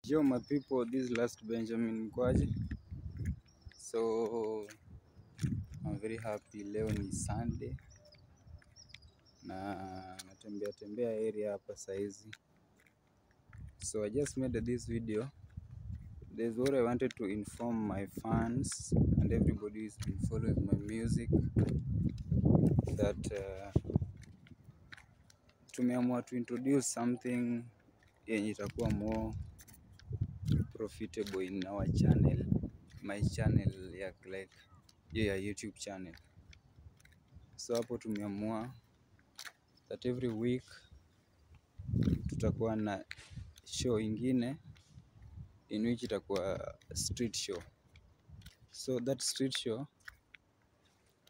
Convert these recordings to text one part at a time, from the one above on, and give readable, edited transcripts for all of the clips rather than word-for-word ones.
Yo my people, this is Last Benjamin Mkwaji. So I'm very happy. Leo ni Sunday na natembea area hapa saizi. So I just made this video. There's what I wanted to inform my fans and everybody who's been following my music that tumeamua to introduce something yenye itakuwa more profitable in our channel, my channel ya like ya YouTube channel. So hapo tumeamua that every week tutakuwa na show ingine in which itakuwa street show. So that street show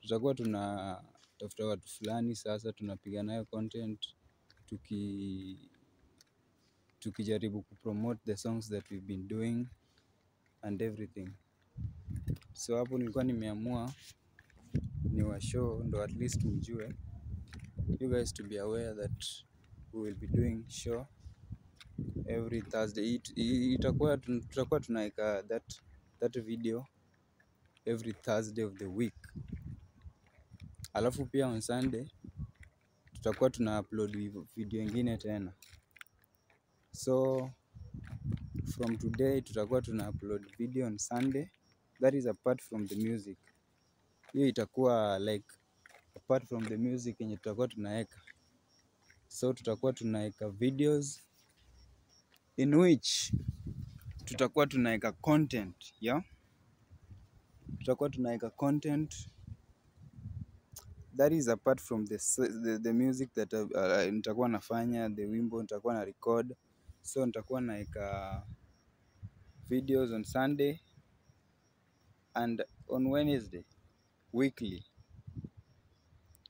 tutakuwa tunatafuta watu fulani, sasa tunapiga nayo content tukijaribu kupromote the songs that we've been doing and everything. So hapo nilikuwa nimeamua ni wa show ndo at least mjue, you guys to be aware that we will be doing show every Thursday. Tutakuwa tunaweka that video every Thursday of the week. Alafu pia on Sunday tutakuwa tuna upload video ingine tena. So from today tutakuwa tuna upload video on Sunday. That is apart from the music. Hiyo itakuwa like apart from the music yenye tutakuwa tunaweka. So tutakuwa tunaweka videos in which tutakuwa tunaweka content, yeah? Tutakuwa tunaweka content that is apart from the music that nitakuwa nafanya, the wimbo nitakuwa na record. So nitakuwa naweka videos on Sunday and on Wednesday weekly.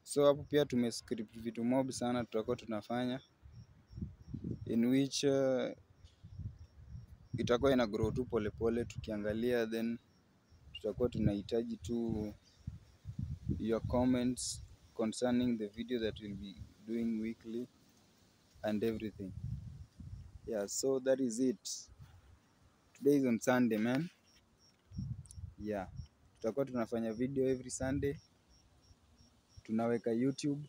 So hapo pia tumescript vitu mob sana tutakuwa tunafanya in which itakuwa ina grow tu polepole tukiangalia, then tutakuwa tunahitaji tu your comments concerning the video that we'll be doing weekly and everything. Yeah, so that is it. Today is on Sunday, man. Yeah, tutakuwa tunafanya video every Sunday. Tunaweka YouTube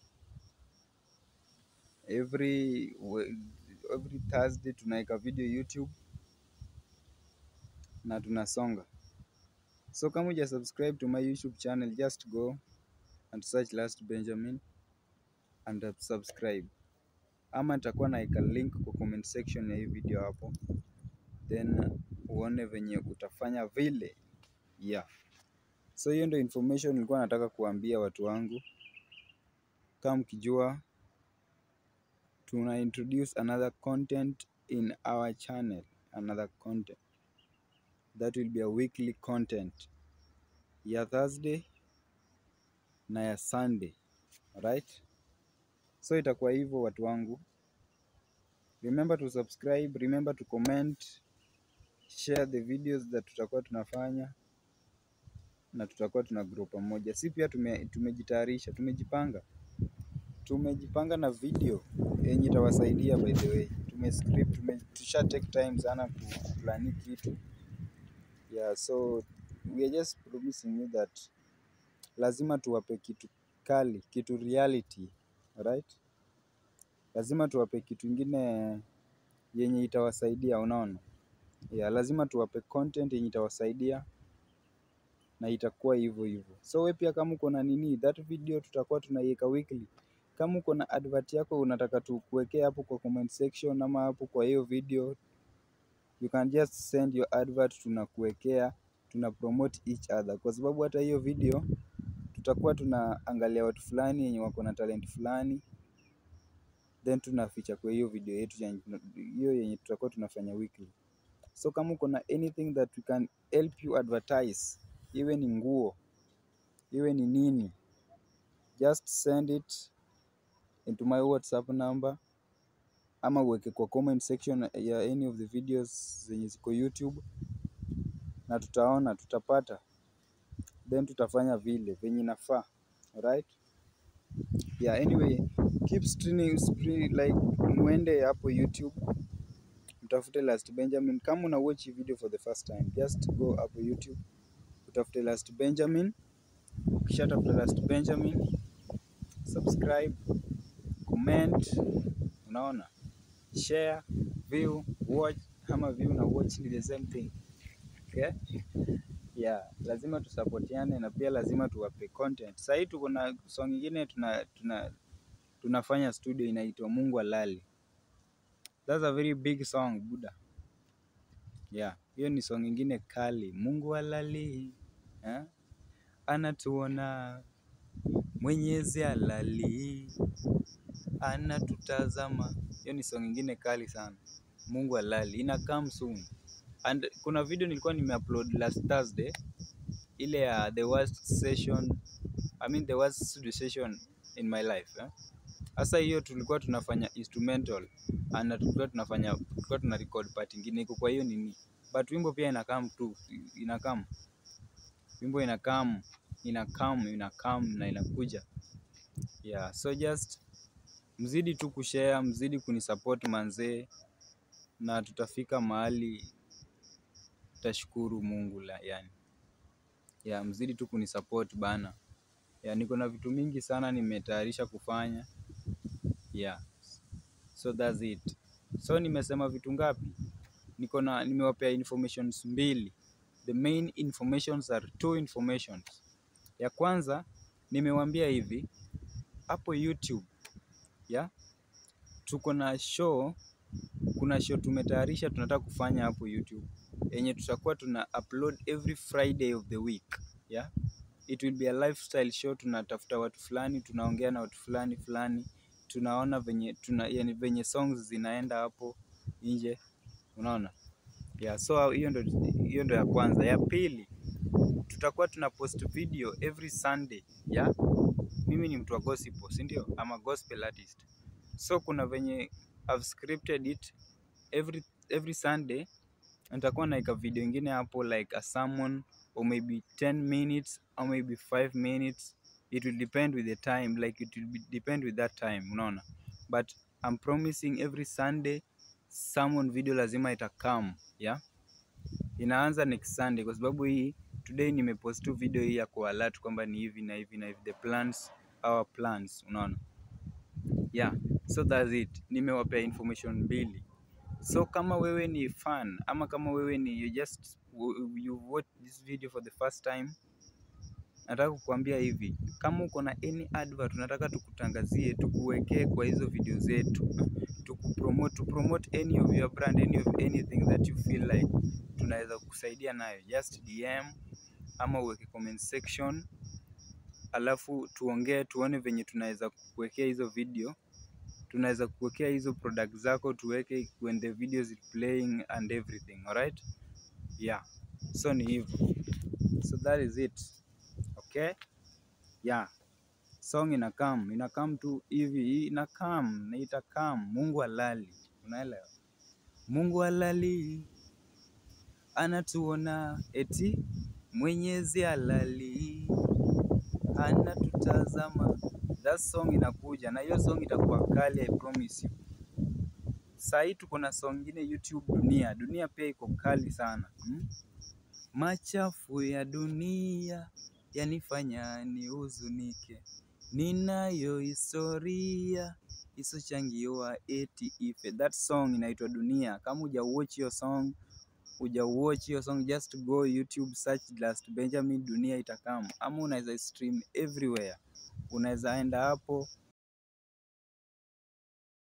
every Thursday, tunaweka video YouTube na tunasonga. So kama uja subscribe to my YouTube channel, just go and search Last Benjamin and subscribe. Ama nitakuwa naweka link kwa comment section ya hii video hapo, then uone venye utafanya vile. Yeah, so hiyo ndio information nilikuwa nataka kuambia watu wangu. Kama mkijua tuna introduce another content in our channel, another content that will be a weekly content ya Thursday na ya Sunday, right? So itakuwa hivyo watu wangu. Remember to subscribe, remember to comment, share the videos that tutakuwa tunafanya na tutakuwa tuna grow pamoja. Si pia tumejitayarisha, tumejipanga na video yenye itawasaidia. By the way, tusha take time sana kuplan kitu. Yeah, so we are just promising you that lazima tuwape kitu kali, kitu reality, right? Lazima tuwape kitu ingine yenye itawasaidia, unaona? Yeah, lazima tuwape content yenye itawasaidia na itakuwa hivyo. So we pia kama uko na nini, that video tutakuwa tunaiweka weekly. Kama uko na advert yako unataka tukuwekea hapo kwa comment section ama hapo kwa hiyo video, you can just send your advert, tunakuwekea, tuna promote each other. Kwa sababu hata hiyo video tutakuwa tunaangalia watu fulani yenye wako na talent fulani, then tunaficha kwa hiyo video yetu hiyo yenye tutakuwa tunafanya weekly. So kama uko na anything that we can help you advertise, iwe ni nguo, iwe ni nini, just send it into my WhatsApp number ama uweke kwa comment section ya any of the videos zenye ziko YouTube na tutaona, tutapata, then tutafanya vile venye inafaa, right? Yeah, anyway, keep streaming like mwende hapo YouTube utafute Last Benjamin. Kama una watch hii video for the first time, just go hapo YouTube utafute Last Benjamin. Kisha tafuta Last Benjamin, subscribe, comment, unaona, share, view, watch. Ama view na watch ni the same thing. Okay? Yeah, lazima tusupportiane na pia lazima tuwape content. Sasa hii tuko na song nyingine tunafanya studio inaitwa Mungu Halali. That's a very big song, Buddha. Yeah, hiyo ni song nyingine kali. Mungu Halali. Anatuona, Mwenyezi halali, anatutazama. Hiyo ni song nyingine kali sana. Mungu Halali ina come soon. And kuna video nilikuwa nimeupload last Thursday, ile ya the worst studio session in my life. Sasa hiyo tulikuwa tunafanya instrumental na tulikuwa tuna record part nyingine iko kwa hiyo nini. But wimbo pia inakam tu, wimbo inakam na inakuja. Yeah, so just mzidi tu kushare, mzidi kunisupport manzee, na tutafika mahali tashukuru Mungu yani. Yeah, mzidi tu kunisupport bana. Yeah, niko na vitu mingi sana nimetayarisha kufanya. Yeah. So that's it. So nimesema vitu ngapi? Nimewapea informations mbili. The main informations are 2 informations. Ya kwanza nimewambia hivi, hapo YouTube, yeah, tuko na show, kuna show tumetayarisha tunataka kufanya hapo YouTube. Yenye tutakuwa tuna upload every Friday of the week. Yeah. It will be a lifestyle show, tunatafuta watu fulani, tunaongea na watu fulani, tunaona venye songs zinaenda hapo nje, unaona. Yeah, so hiyo ndo ya kwanza. Ya pili, tutakuwa tuna post video every Sunday. Yeah, mimi ni mtu wa gospel, si ndio? I'm a gospel artist. So kuna venye I've scripted it every Sunday, nitakuwa naika video ingine hapo like a sermon, or maybe 10 minutes or maybe 5 minutes. It will depend with the time, like it will depend with that time, unaona. But I'm promising every Sunday sermon video lazima itakam. Yeah, inaanza next Sunday kwa sababu hii today nimepost tu video hii ya kualert kwamba ni hivi na hivi na hivi, the plans, our plans, unaona. Yeah, so that's it. Nimewapea information mbili. So kama wewe ni fan, ama kama wewe ni you watch this video for the first time, nataka kukuambia hivi, kama uko na any advert unataka tukutangazie, tukuwekee kwa hizo video zetu, to promote any of your brand, anything that you feel like tunaweza kukusaidia nayo, just DM ama uweke comment section, alafu tuongee, tuone venye tunaweza kukuwekea hizo video, tunaweza kuwekea hizo product zako, tuweke when the video is playing and everything. Alright? Yeah, so ni hivyo. So that is it. Okay? Yeah, song inakam tu hivi, inakam na itakam. Mungu Halali, unaelewa? Mungu Halali, anatuona, eti Mwenyezi halali, anatutazama. That song inakuja, na hiyo song itakuwa kali, I promise you. Sasa hii tuko na song nyingine YouTube, dunia pia iko kali sana. Machafu ya dunia yanifanya nihuzunike, ninayo historia isochangiwa eti ife. That song inaitwa Dunia. Kama hujawatch hiyo song, just go YouTube, search Last Benjamin, Dunia itakam. Ama unaweza stream everywhere, unaweza enda hapo